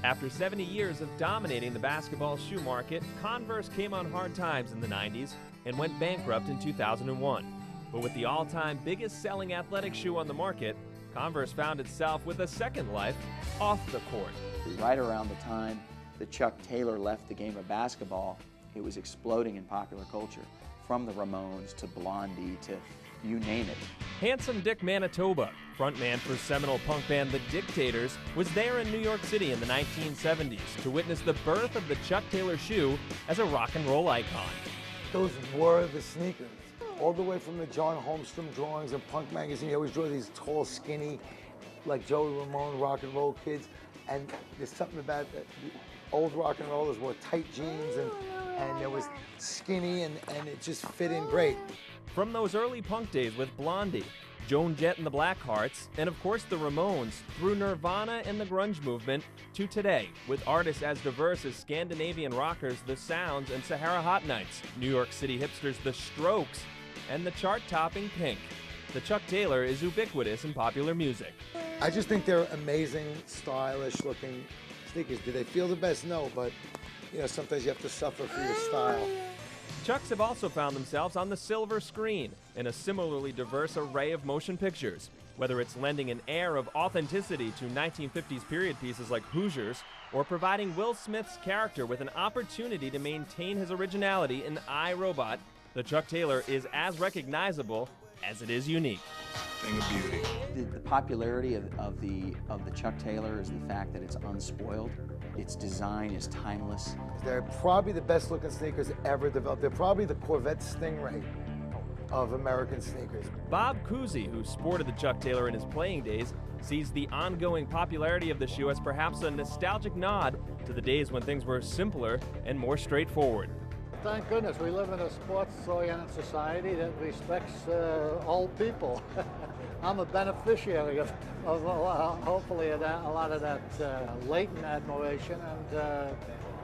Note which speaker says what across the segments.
Speaker 1: After 70 years of dominating the basketball shoe market, Converse came on hard times in the 90s and went bankrupt in 2001. But with the all-time biggest selling athletic shoe on the market, Converse found itself with a second life off the court.
Speaker 2: Right around the time that Chuck Taylor left the game of basketball, it was exploding in popular culture. From the Ramones to Blondie to you name it.
Speaker 1: Handsome Dick Manitoba, frontman for seminal punk band The Dictators, was there in New York City in the 1970s to witness the birth of the Chuck Taylor shoe as a rock and roll icon.
Speaker 3: Those were the sneakers. All the way from the John Holmstrom drawings and Punk magazine, he always drew these tall, skinny, like Joey Ramone rock and roll kids. And there's something about the old rock and rollers wore tight jeans and it was skinny and it just fit in great.
Speaker 1: From those early punk days with Blondie, Joan Jett and the Blackhearts, and of course the Ramones, through Nirvana and the grunge movement, to today, with artists as diverse as Scandinavian rockers The Sounds and Sahara Hot Nights, New York City hipsters The Strokes, and the chart-topping Pink. The Chuck Taylor is ubiquitous in popular music.
Speaker 3: I just think they're amazing, stylish-looking sneakers. Do they feel the best? No, but you know, sometimes you have to suffer for your style.
Speaker 1: Chucks have also found themselves on the silver screen in a similarly diverse array of motion pictures, whether it's lending an air of authenticity to 1950s period pieces like Hoosiers, or providing Will Smith's character with an opportunity to maintain his originality in I, Robot. The Chuck Taylor is as recognizable as it is unique.
Speaker 4: Thing of beauty.
Speaker 2: The popularity of the Chuck Taylor is the fact that it's unspoiled. Its design is timeless.
Speaker 3: They're probably the best looking sneakers ever developed. They're probably the Corvette Stingray of American sneakers.
Speaker 1: Bob Cousy, who sported the Chuck Taylor in his playing days, sees the ongoing popularity of the shoe as perhaps a nostalgic nod to the days when things were simpler and more straightforward.
Speaker 5: Thank goodness we live in a sports-oriented society that respects old people. I'm a beneficiary of hopefully a lot of that latent admiration, and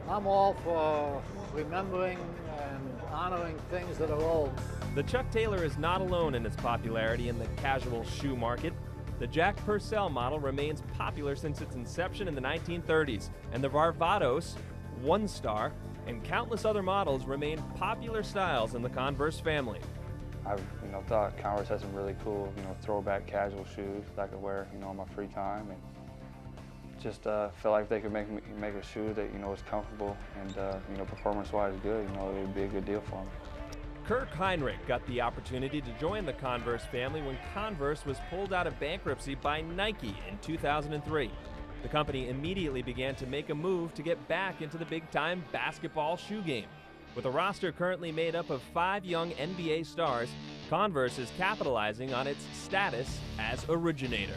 Speaker 5: I'm all for remembering and honoring things that are old.
Speaker 1: The Chuck Taylor is not alone in its popularity in the casual shoe market. The Jack Purcell model remains popular since its inception in the 1930s, and the Varvatos, One Star, and countless other models remain popular styles in the Converse family.
Speaker 6: I've thought Converse has some really cool, throwback casual shoes that I could wear, on my free time, and just feel like if they could make a shoe that is comfortable and performance-wise good, it would be a good deal for me.
Speaker 1: Kirk Hinrich got the opportunity to join the Converse family when Converse was pulled out of bankruptcy by Nike in 2003. The company immediately began to make a move to get back into the big-time basketball shoe game. With a roster currently made up of 5 young NBA stars, Converse is capitalizing on its status as originator.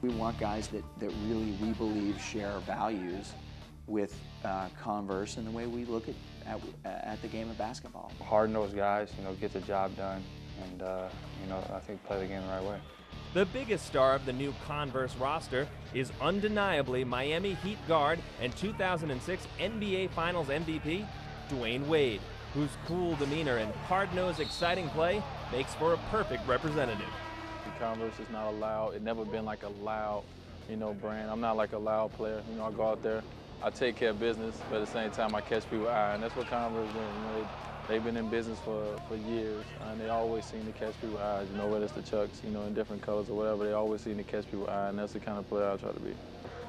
Speaker 2: We want guys that really, we believe, share values with Converse and the way we look at the game of basketball.
Speaker 6: Hard-nosed guys, get the job done, and I think play the game the right way.
Speaker 1: The biggest star of the new Converse roster is undeniably Miami Heat guard and 2006 NBA Finals MVP, Dwayne Wade, whose cool demeanor and hard-nosed, exciting play makes for a perfect representative.
Speaker 7: Converse is not a loud, it's never been like a loud, brand. I'm not like a loud player. I go out there, I take care of business, but at the same time I catch people's eye, and that's what Converse doing. They've been in business for years, and they always seem to catch people's eyes, whether it's the Chucks, in different colors or whatever, they always seem to catch people's eye, and that's the kind of player I try to be.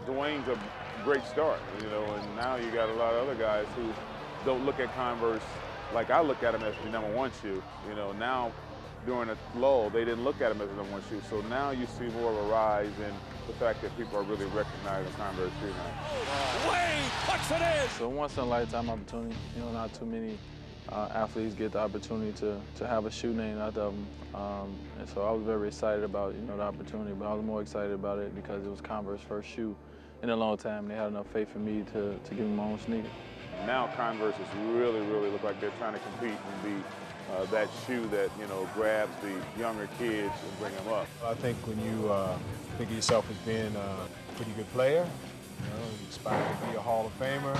Speaker 8: Dwayne's a great start, and now you got a lot of other guys who don't look at Converse like I look at them as the #1 shoe. Now during a lull, they didn't look at them as the #1 shoe, so now you see more of a rise in the fact that people are really recognizing Converse shoe now.
Speaker 4: Wade puts it in!
Speaker 7: So once in a lifetime opportunity, not too many athletes get the opportunity to have a shoe named after them. And so I was very excited about the opportunity, but I was more excited about it because it was Converse's first shoe in a long time. They had enough faith in me to give me my own sneaker.
Speaker 8: Now Converse is really look like they're trying to compete and be that shoe that grabs the younger kids and bring them up.
Speaker 4: I think when you think of yourself as being a pretty good player, you aspire to be a Hall of Famer,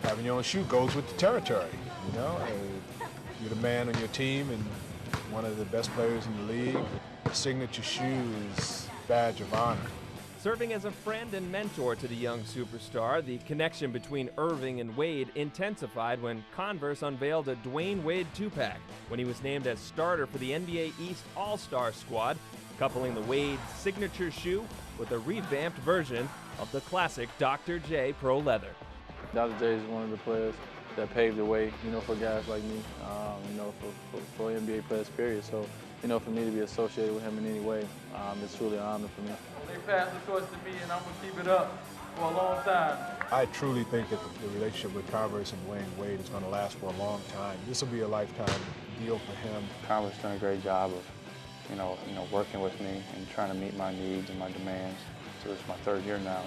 Speaker 4: having your own shoe goes with the territory. You're the man on your team and one of the best players in the league. The signature shoe is a badge of honor.
Speaker 1: Serving as a friend and mentor to the young superstar, the connection between Irving and Wade intensified when Converse unveiled a Dwayne Wade 2-pack when he was named as starter for the NBA East All-Star squad, coupling the Wade signature shoe with a revamped version of the classic Dr. J Pro Leather.
Speaker 7: Dr. J is one of the players that paved the way, for guys like me, for NBA players, period. So, for me to be associated with him in any way, it's truly an honor for me.
Speaker 9: They passed the torch to me, and I'm going to keep it up for a long time.
Speaker 4: I truly think that the relationship with Converse and Dwayne Wade is going to last for a long time. This will be a lifetime deal for him.
Speaker 6: Converse done a great job of, working with me and trying to meet my needs and my demands. So it's my third year now.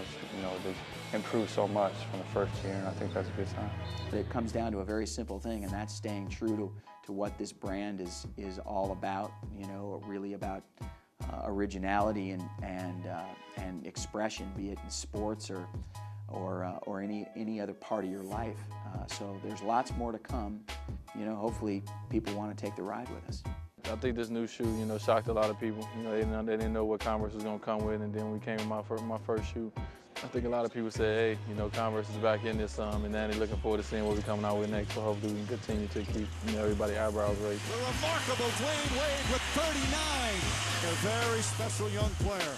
Speaker 6: They've improved so much from the first year, and I think that's a good sign.
Speaker 2: It comes down to a very simple thing, and that's staying true to what this brand is all about. Really about originality and expression, be it in sports or any other part of your life. So there's lots more to come. Hopefully people want to take the ride with us.
Speaker 7: I think this new shoe, shocked a lot of people. They didn't know what Converse was going to come with, and then we came with my first shoe. I think a lot of people said, hey, Converse is back in this, and now they're looking forward to seeing what we're coming out with next. So hopefully we can continue to keep everybody's eyebrows raised.
Speaker 10: The remarkable Dwayne Wade with 39, a very special young player.